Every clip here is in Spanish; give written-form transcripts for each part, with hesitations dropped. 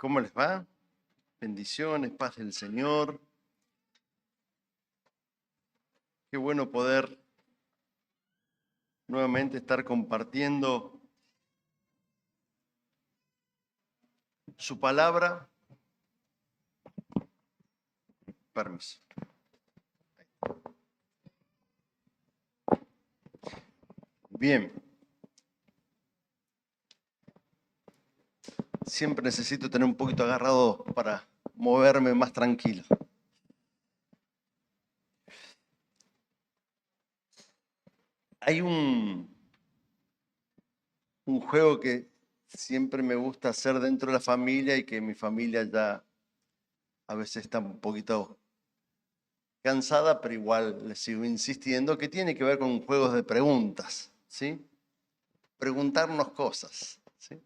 ¿Cómo les va? Bendiciones, paz del Señor. Qué bueno poder nuevamente estar compartiendo su palabra. Permiso. Bien. Siempre necesito tener un poquito agarrado para moverme más tranquilo. Hay un juego que siempre me gusta hacer dentro de la familia y que mi familia ya a veces está un poquito cansada, pero igual le sigo insistiendo, que tiene que ver con juegos de preguntas, ¿sí? Preguntarnos cosas, ¿sí?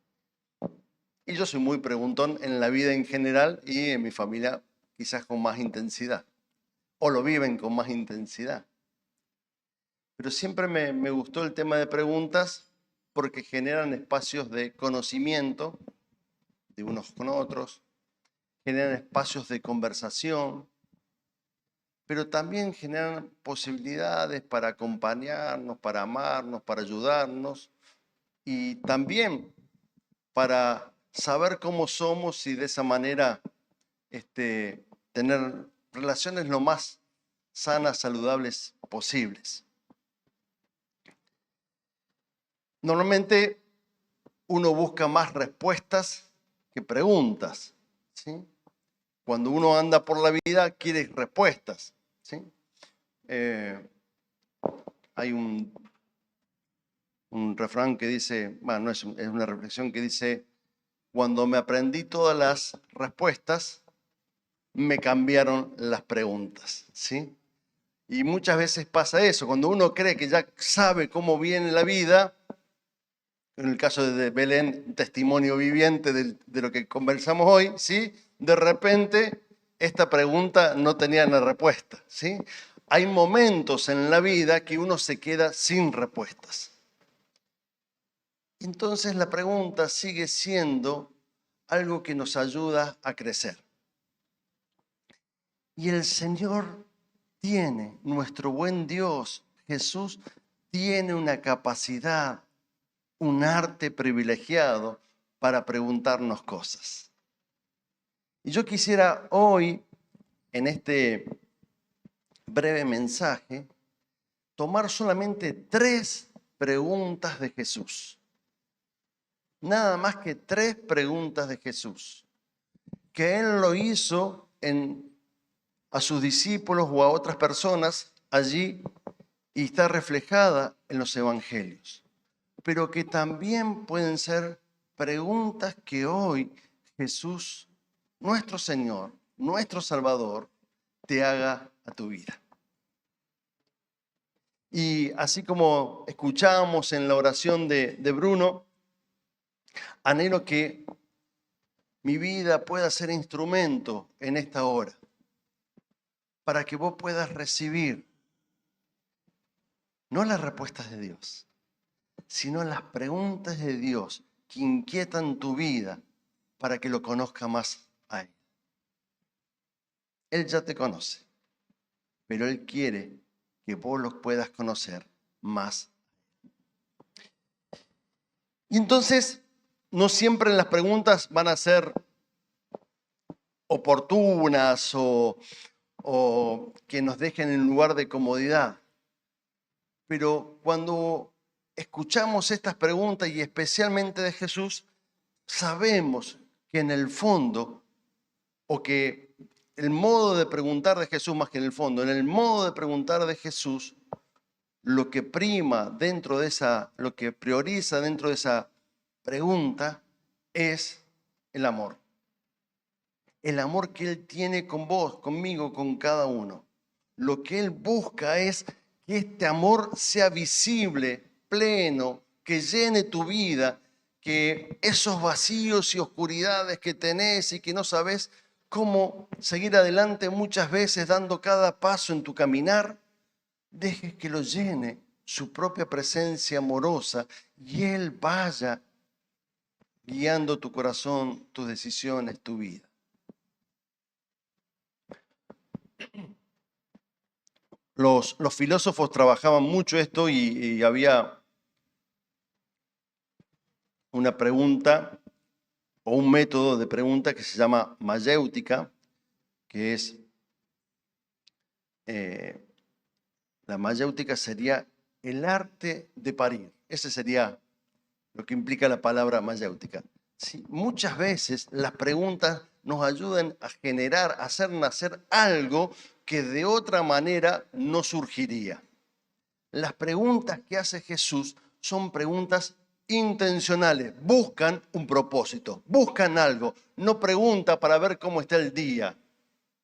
Y yo soy muy preguntón en la vida en general y en mi familia quizás con más intensidad, o lo viven con más intensidad. Pero siempre me gustó el tema de preguntas porque generan espacios de conocimiento de unos con otros, generan espacios de conversación, pero también generan posibilidades para acompañarnos, para amarnos, para ayudarnos y también para saber cómo somos y de esa manera tener relaciones lo más sanas, saludables posibles. Normalmente uno busca más respuestas que preguntas, ¿sí? Cuando uno anda por la vida quiere respuestas, ¿sí? Hay un refrán que dice, bueno, es una reflexión que dice, cuando me aprendí todas las respuestas, me cambiaron las preguntas, ¿sí? Y muchas veces pasa eso, cuando uno cree que ya sabe cómo viene la vida, en el caso de Belén, testimonio viviente de lo que conversamos hoy, ¿sí? De repente esta pregunta no tenía una respuesta, ¿sí? Hay momentos en la vida que uno se queda sin respuestas. Entonces la pregunta sigue siendo algo que nos ayuda a crecer. Y el Señor tiene, nuestro buen Dios, Jesús, tiene una capacidad, un arte privilegiado para preguntarnos cosas. Y yo quisiera hoy, en este breve mensaje, tomar solamente 3 preguntas de Jesús. Nada más que 3 preguntas de Jesús, que Él lo hizo a sus discípulos o a otras personas allí y está reflejada en los evangelios, pero que también pueden ser preguntas que hoy Jesús, nuestro Señor, nuestro Salvador, te haga a tu vida. Y así como escuchábamos en la oración de Bruno, anhelo que mi vida pueda ser instrumento en esta hora, para que vos puedas recibir no las respuestas de Dios, sino las preguntas de Dios que inquietan tu vida para que lo conozca más a Él. Él ya te conoce, pero Él quiere que vos los puedas conocer más. Y entonces, no siempre las preguntas van a ser oportunas o que nos dejen en lugar de comodidad. Pero cuando escuchamos estas preguntas y especialmente de Jesús, sabemos que en el fondo, o que el modo de preguntar de Jesús más que en el fondo, en el modo de preguntar de Jesús, lo que prima dentro de lo que prioriza dentro de esa pregunta es el amor. El amor que Él tiene con vos, conmigo, con cada uno. Lo que Él busca es que este amor sea visible, pleno, que llene tu vida, que esos vacíos y oscuridades que tenés y que no sabés cómo seguir adelante muchas veces dando cada paso en tu caminar, dejes que lo llene su propia presencia amorosa y Él vaya guiando tu corazón, tus decisiones, tu vida. Los filósofos trabajaban mucho esto y había una pregunta o un método de pregunta que se llama mayéutica, que es, la mayéutica sería el arte de parir. Ese sería lo que implica la palabra mayéutica. Sí, muchas veces las preguntas nos ayudan a generar, a hacer nacer algo que de otra manera no surgiría. Las preguntas que hace Jesús son preguntas intencionales, buscan un propósito, buscan algo, no pregunta para ver cómo está el día,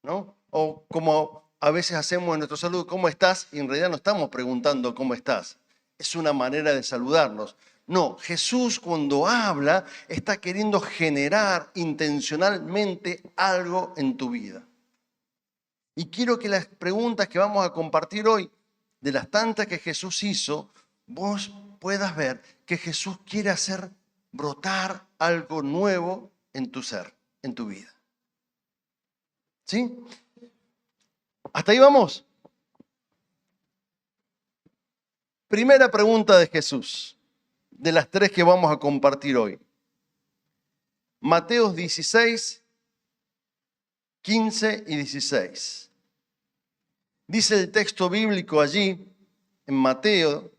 ¿no? O como a veces hacemos en nuestro saludo, ¿cómo estás? Y en realidad no estamos preguntando cómo estás, es una manera de saludarnos. No, Jesús cuando habla está queriendo generar intencionalmente algo en tu vida. Y quiero que las preguntas que vamos a compartir hoy, de las tantas que Jesús hizo, vos puedas ver que Jesús quiere hacer brotar algo nuevo en tu ser, en tu vida. ¿Sí? ¿Hasta ahí vamos? Primera pregunta de Jesús, de las tres que vamos a compartir hoy. Mateo 16, 15 y 16. Dice el texto bíblico allí, en Mateo,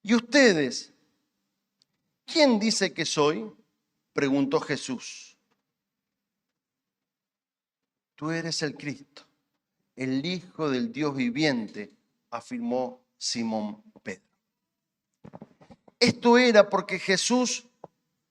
¿y ustedes, quién dice que soy? Preguntó Jesús. Tú eres el Cristo, el Hijo del Dios viviente, afirmó Simón Pedro. Esto era porque Jesús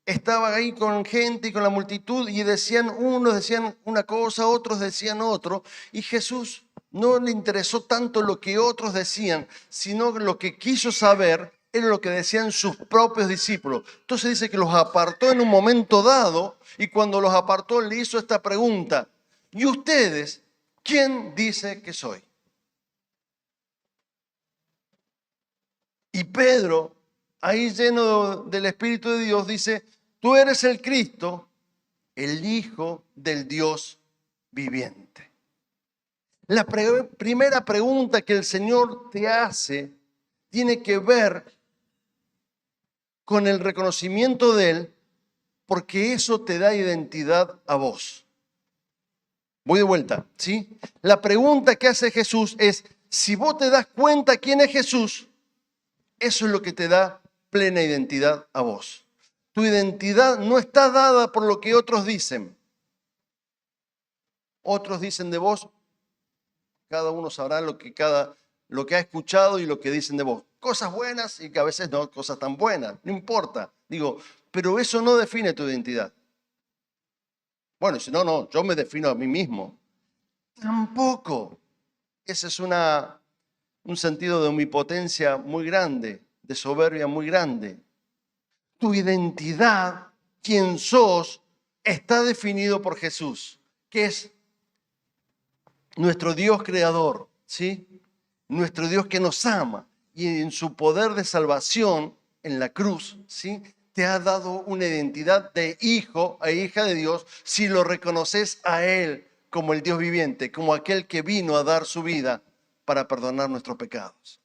estaba ahí con gente y con la multitud y unos decían una cosa, otros decían otro, y Jesús no le interesó tanto lo que otros decían, sino lo que quiso saber era lo que decían sus propios discípulos. Entonces dice que los apartó en un momento dado y cuando los apartó le hizo esta pregunta: ¿y ustedes quién dice que soy? Y Pedro, ahí lleno del Espíritu de Dios, dice: tú eres el Cristo, el Hijo del Dios viviente. La primera pregunta que el Señor te hace tiene que ver con el reconocimiento de Él, porque eso te da identidad a vos. Voy de vuelta, ¿sí? La pregunta que hace Jesús es: si vos te das cuenta quién es Jesús, eso es lo que te da plena identidad a vos. Tu identidad no está dada por lo que otros dicen. Otros dicen de vos, cada uno sabrá lo que ha escuchado y lo que dicen de vos. Cosas buenas y que a veces no, cosas tan buenas, no importa. Digo, pero eso no define tu identidad. Bueno, si no, yo me defino a mí mismo. Tampoco. Ese es un sentido de omnipotencia muy grande, de soberbia muy grande. Tu identidad, quién sos, está definido por Jesús, que es nuestro Dios creador, ¿sí? Nuestro Dios que nos ama y en su poder de salvación en la cruz, ¿sí? Te ha dado una identidad de hijo e hija de Dios si lo reconoces a Él como el Dios viviente, como aquel que vino a dar su vida para perdonar nuestros pecados.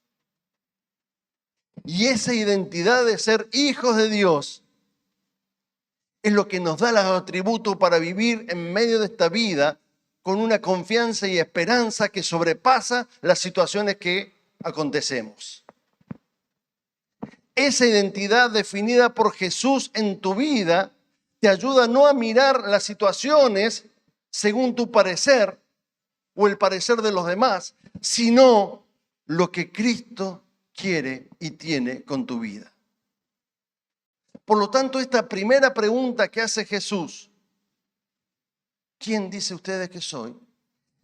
Y esa identidad de ser hijos de Dios es lo que nos da los atributos para vivir en medio de esta vida con una confianza y esperanza que sobrepasa las situaciones que acontecemos. Esa identidad definida por Jesús en tu vida te ayuda no a mirar las situaciones según tu parecer o el parecer de los demás, sino lo que Cristo quiere y tiene con tu vida. Por lo tanto, esta primera pregunta que hace Jesús, ¿quién dice ustedes que soy?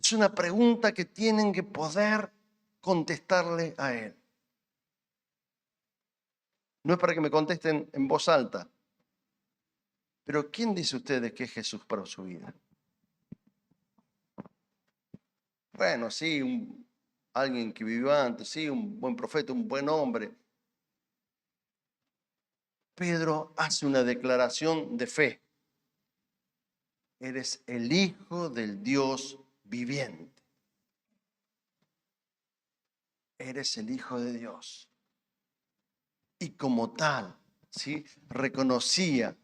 Es una pregunta que tienen que poder contestarle a Él. No es para que me contesten en voz alta, pero ¿quién dice ustedes que es Jesús para su vida? Bueno, sí, alguien que vivió antes, sí, un buen profeta, un buen hombre. Pedro hace una declaración de fe. Eres el Hijo del Dios viviente. Eres el Hijo de Dios. Y como tal, ¿sí?, reconocía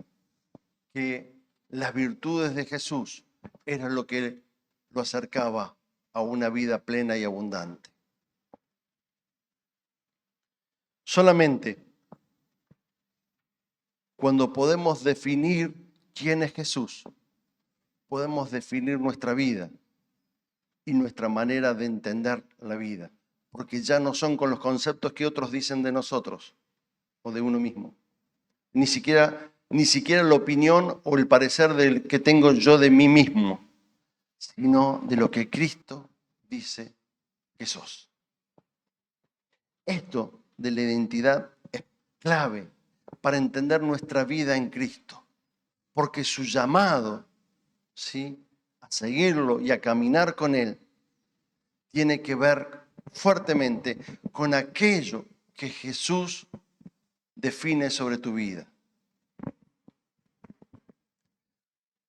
que las virtudes de Jesús eran lo que lo acercaba a una vida plena y abundante. Solamente cuando podemos definir quién es Jesús, podemos definir nuestra vida y nuestra manera de entender la vida, porque ya no son con los conceptos que otros dicen de nosotros o de uno mismo. Ni siquiera la opinión o el parecer del que tengo yo de mí mismo, sino de lo que Cristo dice que sos. Esto de la identidad es clave para entender nuestra vida en Cristo, porque su llamado, ¿sí?, a seguirlo y a caminar con Él tiene que ver fuertemente con aquello que Jesús define sobre tu vida.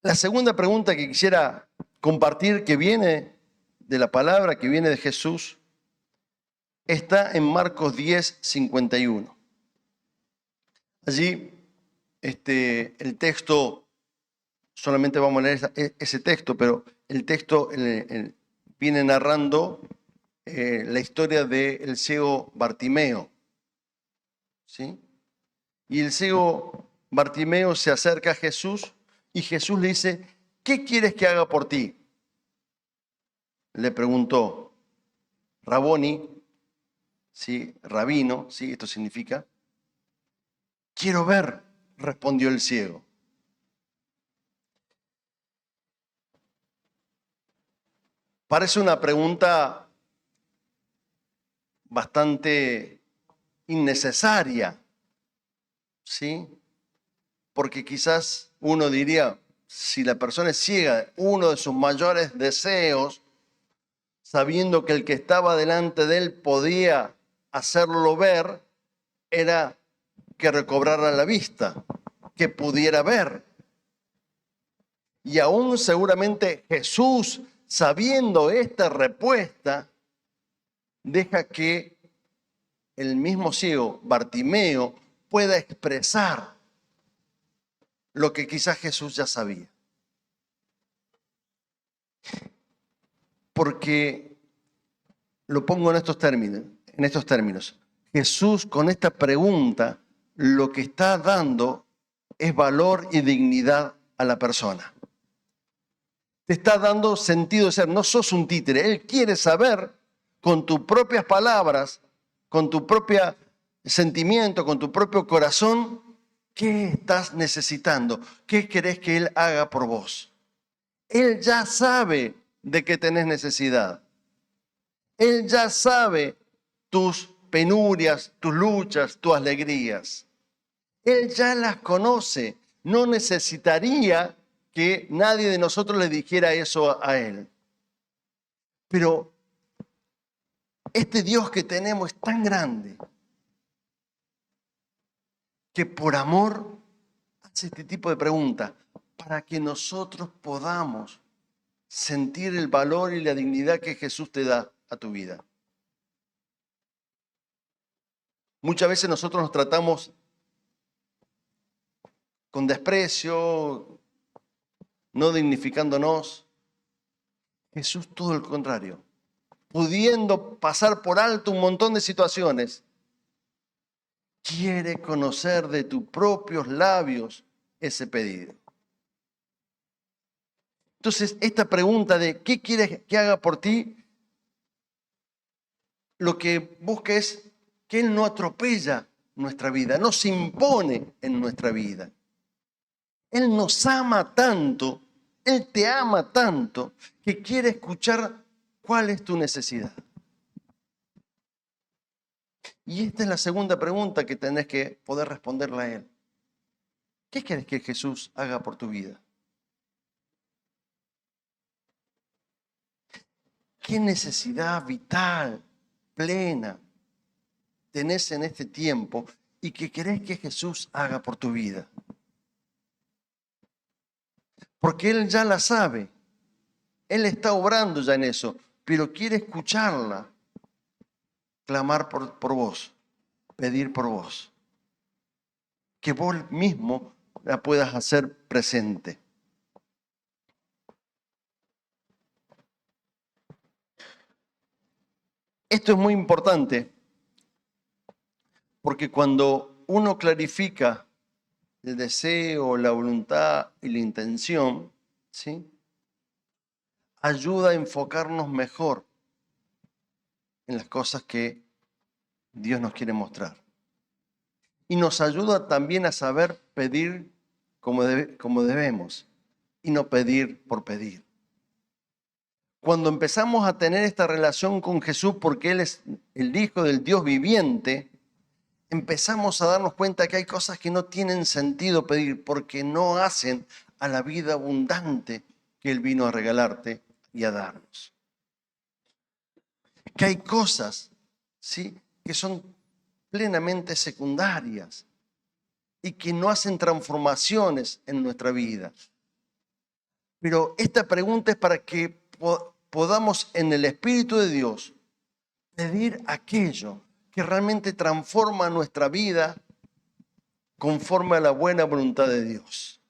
La segunda pregunta que quisiera compartir, que viene de la palabra, que viene de Jesús, está en Marcos 10, 51. Allí el texto, solamente vamos a leer ese texto, pero el texto viene narrando la historia del ciego Bartimeo, ¿sí? Y el ciego Bartimeo se acerca a Jesús y Jesús le dice, ¿qué quieres que haga por ti? Le preguntó, Raboni, ¿sí?, rabino, ¿sí?, esto significa, quiero ver, respondió el ciego. Parece una pregunta bastante innecesaria, ¿sí? Porque quizás uno diría, si la persona es ciega, uno de sus mayores deseos, sabiendo que el que estaba delante de él podía hacerlo ver, era que recobrara la vista, que pudiera ver. Y aún seguramente Jesús, sabiendo esta respuesta, deja que el mismo ciego, Bartimeo, pueda expresar lo que quizás Jesús ya sabía. Porque lo pongo en estos términos. Jesús con esta pregunta lo que está dando es valor y dignidad a la persona. Te está dando sentido de ser, no sos un títere. Él quiere saber con tus propias palabras, con tu propio sentimiento, con tu propio corazón, qué estás necesitando, qué querés que Él haga por vos. Él ya sabe de qué tenés necesidad. Él ya sabe tus penurias, tus luchas, tus alegrías. Él ya las conoce. No necesitaría que nadie de nosotros le dijera eso a Él. Pero este Dios que tenemos es tan grande que por amor hace este tipo de preguntas para que nosotros podamos sentir el valor y la dignidad que Jesús te da a tu vida. Muchas veces nosotros nos tratamos con desprecio, no dignificándonos. Jesús todo lo contrario, pudiendo pasar por alto un montón de situaciones, quiere conocer de tus propios labios ese pedido. Entonces, esta pregunta de ¿qué quieres que haga por ti? Lo que busca es que Él no atropella nuestra vida, no se impone en nuestra vida. Él nos ama tanto, Él te ama tanto, que quiere escuchar cuál es tu necesidad. Y esta es la segunda pregunta que tenés que poder responderle a Él. ¿Qué quieres que Jesús haga por tu vida? ¿Qué necesidad vital, plena, tenés en este tiempo y que querés que Jesús haga por tu vida. Porque Él ya la sabe. Él está obrando ya en eso, pero quiere escucharla, clamar por vos, pedir por vos. Que vos mismo la puedas hacer presente. Esto es muy importante porque cuando uno clarifica el deseo, la voluntad y la intención, ¿sí?, ayuda a enfocarnos mejor en las cosas que Dios nos quiere mostrar. Y nos ayuda también a saber pedir como debemos y no pedir por pedir. Cuando empezamos a tener esta relación con Jesús, porque Él es el Hijo del Dios viviente, empezamos a darnos cuenta que hay cosas que no tienen sentido pedir porque no hacen a la vida abundante que Él vino a regalarte y a darnos. Que hay cosas, ¿sí?, que son plenamente secundarias y que no hacen transformaciones en nuestra vida. Pero esta pregunta es para que podamos en el Espíritu de Dios pedir aquello que realmente transforma nuestra vida conforme a la buena voluntad de Dios.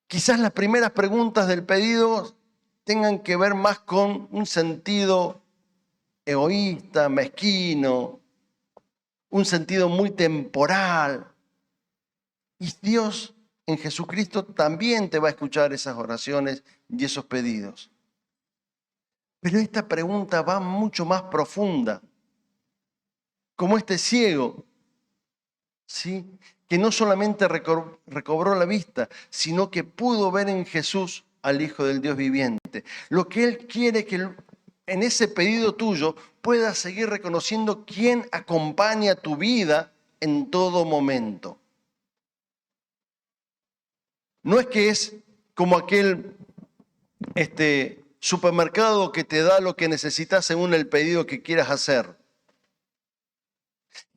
Quizás las primeras preguntas del pedido tengan que ver más con un sentido egoísta, mezquino, un sentido muy temporal. Y Dios en Jesucristo también te va a escuchar esas oraciones y esos pedidos. Pero esta pregunta va mucho más profunda. Como este ciego, ¿sí?, que no solamente recobró la vista, sino que pudo ver en Jesús al Hijo del Dios viviente. Lo que Él quiere que en ese pedido tuyo puedas seguir reconociendo quién acompaña tu vida en todo momento. No es que es como aquel supermercado que te da lo que necesitas según el pedido que quieras hacer.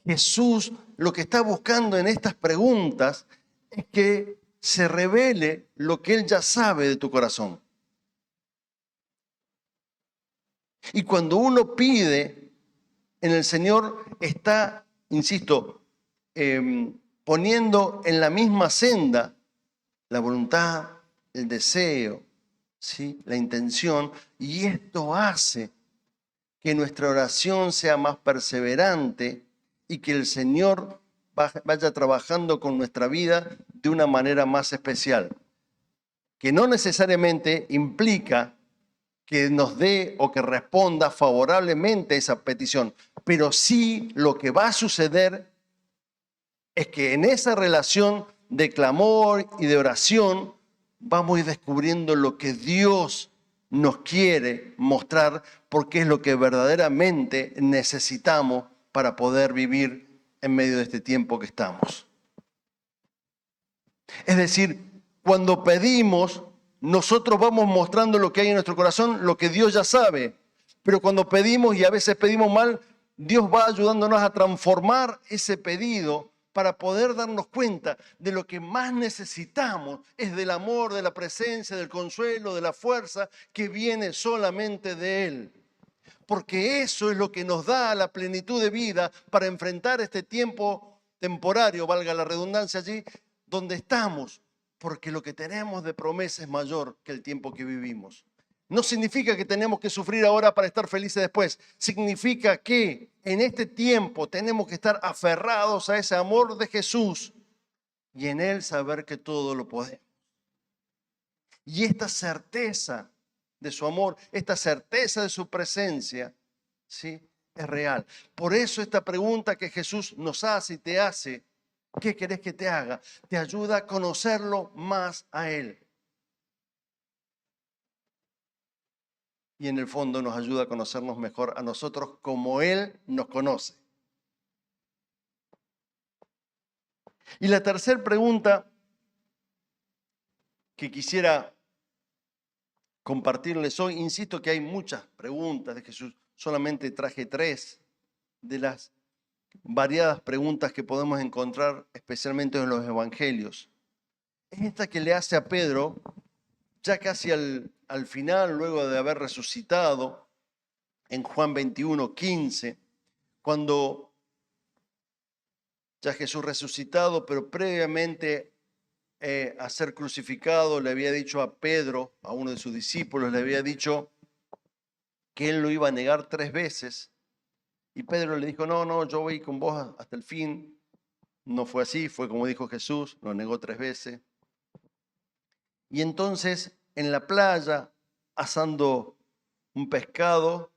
Jesús lo que está buscando en estas preguntas es que se revele lo que Él ya sabe de tu corazón. Y cuando uno pide en el Señor, está, insisto, poniendo en la misma senda la voluntad, el deseo, ¿sí?, la intención, y esto hace que nuestra oración sea más perseverante y que el Señor vaya trabajando con nuestra vida de una manera más especial, que no necesariamente implica que nos dé o que responda favorablemente a esa petición, pero sí lo que va a suceder es que en esa relación de clamor y de oración vamos a ir descubriendo lo que Dios nos quiere mostrar, porque es lo que verdaderamente necesitamos para poder vivir en medio de este tiempo que estamos. Es decir, cuando pedimos, nosotros vamos mostrando lo que hay en nuestro corazón, lo que Dios ya sabe. Pero cuando pedimos, y a veces pedimos mal, Dios va ayudándonos a transformar ese pedido para poder darnos cuenta de lo que más necesitamos es del amor, de la presencia, del consuelo, de la fuerza que viene solamente de Él. Porque eso es lo que nos da la plenitud de vida para enfrentar este tiempo temporario, valga la redundancia allí, donde estamos, porque lo que tenemos de promesa es mayor que el tiempo que vivimos. No significa que tenemos que sufrir ahora para estar felices después. Significa que en este tiempo tenemos que estar aferrados a ese amor de Jesús y en Él saber que todo lo podemos. Y esta certeza de su amor, esta certeza de su presencia, ¿sí?, es real. Por eso esta pregunta que Jesús nos hace y te hace, ¿qué querés que te haga?, te ayuda a conocerlo más a Él. Y en el fondo nos ayuda a conocernos mejor a nosotros como Él nos conoce. Y la tercera pregunta que quisiera compartirles hoy, insisto que hay muchas preguntas de Jesús, solamente traje 3 de las variadas preguntas que podemos encontrar, especialmente en los evangelios. Es esta que le hace a Pedro, ya casi al final, luego de haber resucitado, en Juan 21:15, cuando ya Jesús resucitado, pero previamente a ser crucificado, le había dicho a Pedro, a uno de sus discípulos, le había dicho que él lo iba a negar 3 veces. Y Pedro le dijo, no, yo voy con vos hasta el fin. No fue así, fue como dijo Jesús, lo negó 3 veces. Y entonces en la playa, asando un pescado,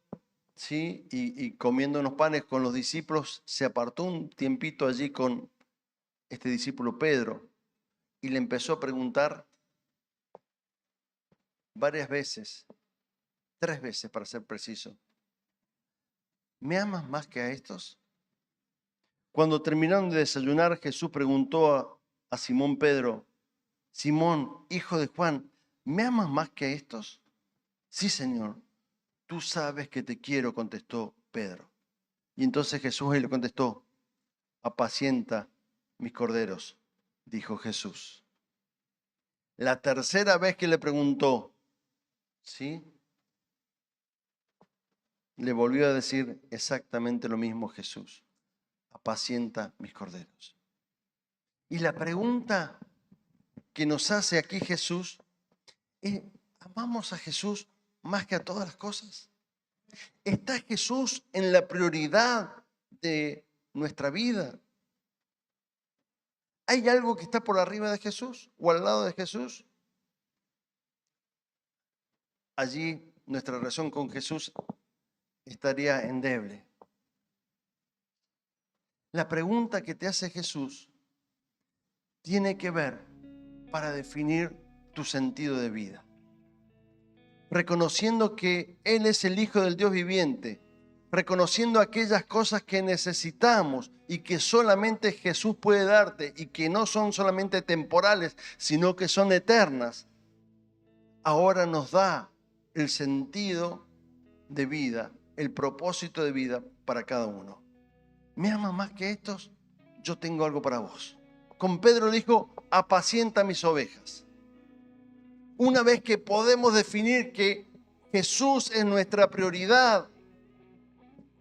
¿sí? y comiendo unos panes con los discípulos, se apartó un tiempito allí con este discípulo Pedro y le empezó a preguntar varias veces, 3 veces para ser preciso, ¿me amas más que a estos? Cuando terminaron de desayunar, Jesús preguntó a Simón Pedro, Simón, hijo de Juan, ¿me amas más que a estos? Sí, Señor, tú sabes que te quiero, contestó Pedro. Y entonces Jesús le contestó, apacienta mis corderos, dijo Jesús. La tercera vez que le preguntó, ¿sí? Le volvió a decir exactamente lo mismo Jesús. Apacienta mis corderos. Y la pregunta que nos hace aquí Jesús es, ¿amamos a Jesús más que a todas las cosas? ¿Está Jesús en la prioridad de nuestra vida? ¿Hay algo que está por arriba de Jesús o al lado de Jesús? Allí nuestra relación con Jesús estaría endeble. La pregunta que te hace Jesús tiene que ver para definir tu sentido de vida. Reconociendo que Él es el Hijo del Dios viviente, reconociendo aquellas cosas que necesitamos y que solamente Jesús puede darte y que no son solamente temporales, sino que son eternas, ahora nos da el sentido de vida, el propósito de vida para cada uno. ¿Me amas más que estos? Yo tengo algo para vos. Con Pedro dijo, apacienta mis ovejas. Una vez que podemos definir que Jesús es nuestra prioridad,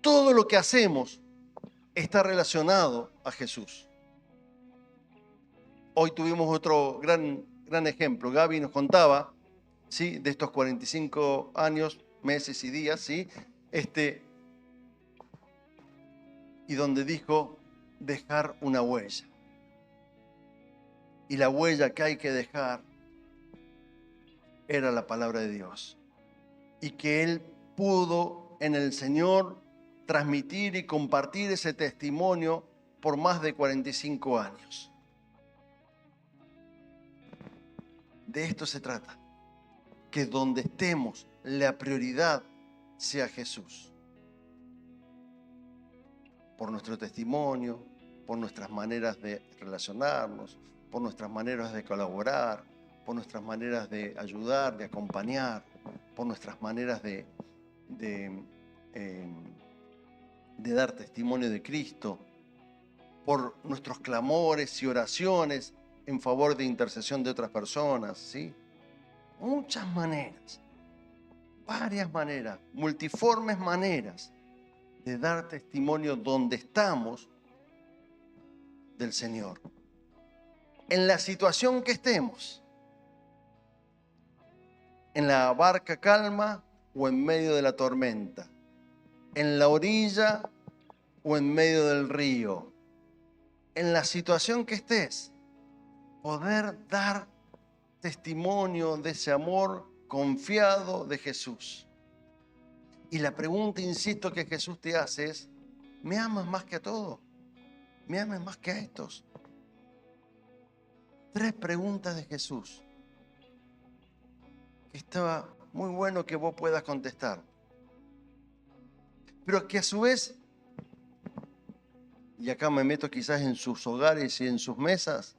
todo lo que hacemos está relacionado a Jesús. Hoy tuvimos otro gran ejemplo. Gaby nos contaba, ¿sí? De estos 45 años, meses y días, ¿sí? Y donde dijo dejar una huella. Y la huella que hay que dejar era la palabra de Dios. Y que él pudo en el Señor transmitir y compartir ese testimonio por más de 45 años. De esto se trata. Que donde estemos, la prioridad sea Jesús. Por nuestro testimonio, por nuestras maneras de relacionarnos, por nuestras maneras de colaborar, por nuestras maneras de ayudar, de acompañar, por nuestras maneras de dar testimonio de Cristo, por nuestros clamores y oraciones en favor de intercesión de otras personas, ¿sí? Muchas maneras, varias maneras, multiformes maneras de dar testimonio donde estamos del Señor. En la situación que estemos, en la barca calma o en medio de la tormenta, en la orilla o en medio del río, en la situación que estés, poder dar testimonio de ese amor confiado de Jesús. Y la pregunta, insisto, que Jesús te hace es, ¿me amas más que a todo? ¿Me amas más que a estos? 3 preguntas de Jesús que estaba muy bueno que vos puedas contestar. Pero que a su vez, y acá me meto quizás en sus hogares y en sus mesas,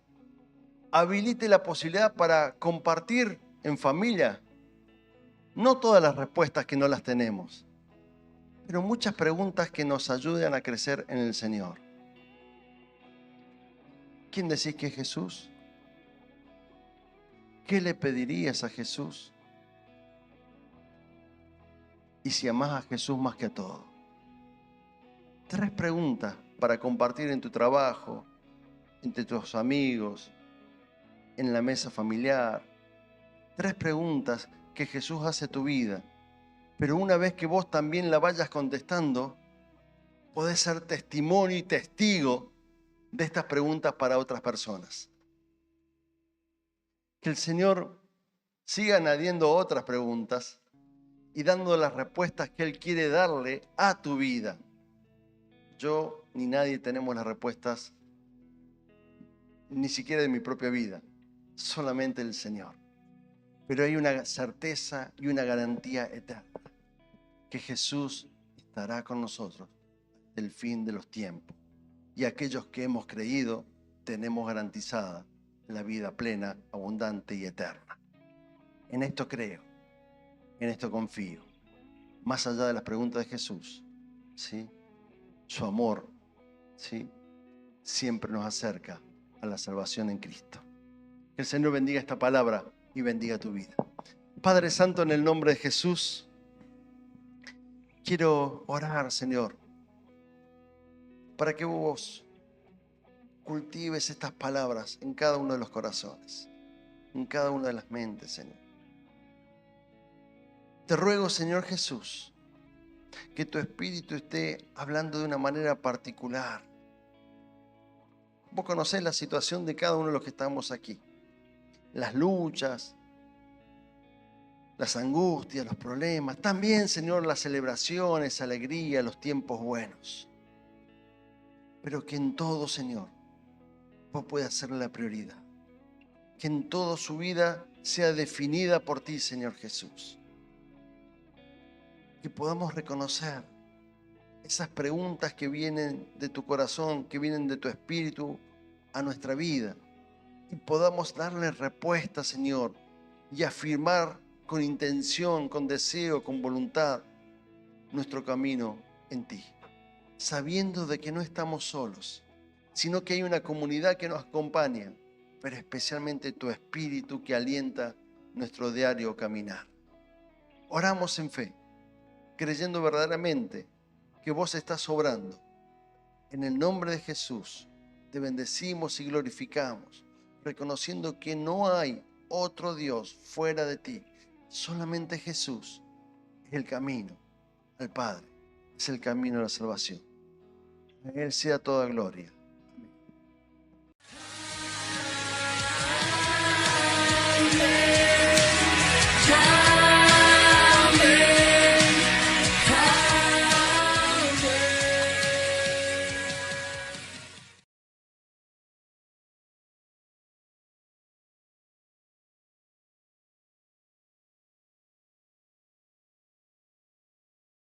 habilite la posibilidad para compartir en familia. No todas las respuestas que no las tenemos, pero muchas preguntas que nos ayudan a crecer en el Señor. ¿Quién decís que es Jesús? ¿Qué le pedirías a Jesús? Y si amás a Jesús más que a todo. 3 preguntas para compartir en tu trabajo, entre tus amigos, en la mesa familiar. 3 preguntas que Jesús hace a tu vida. Pero una vez que vos también la vayas contestando, podés ser testimonio y testigo de estas preguntas para otras personas. Que el Señor siga añadiendo otras preguntas y dando las respuestas que Él quiere darle a tu vida. Yo ni nadie tenemos las respuestas, ni siquiera de mi propia vida, solamente el Señor. Pero hay una certeza y una garantía eterna, que Jesús estará con nosotros hasta el fin de los tiempos. Y aquellos que hemos creído, tenemos garantizada la vida plena, abundante y eterna. En esto creo, en esto confío. Más allá de las preguntas de Jesús, ¿sí? Su amor, ¿sí? Siempre nos acerca a la salvación en Cristo. Que el Señor bendiga esta palabra y bendiga tu vida. Padre Santo, en el nombre de Jesús, quiero orar, Señor, para que vos cultives estas palabras en cada uno de los corazones, en cada una de las mentes, Señor. Te ruego, Señor Jesús, que tu Espíritu esté hablando de una manera particular. Vos conocés la situación de cada uno de los que estamos aquí. Las luchas, las angustias, los problemas. También, Señor, las celebraciones, alegría, los tiempos buenos. Pero que en todo, Señor, vos puedas ser la prioridad. Que en todo su vida sea definida por ti, Señor Jesús. Que podamos reconocer esas preguntas que vienen de tu corazón, que vienen de tu espíritu a nuestra vida. Y podamos darle respuesta, Señor, y afirmar con intención, con deseo, con voluntad, nuestro camino en ti. Sabiendo de que no estamos solos, sino que hay una comunidad que nos acompaña, pero especialmente tu espíritu que alienta nuestro diario caminar. Oramos en fe, creyendo verdaderamente que vos estás obrando. En el nombre de Jesús, te bendecimos y glorificamos, reconociendo que no hay otro Dios fuera de ti. Solamente Jesús es el camino al Padre, es el camino a la salvación. A Él sea toda gloria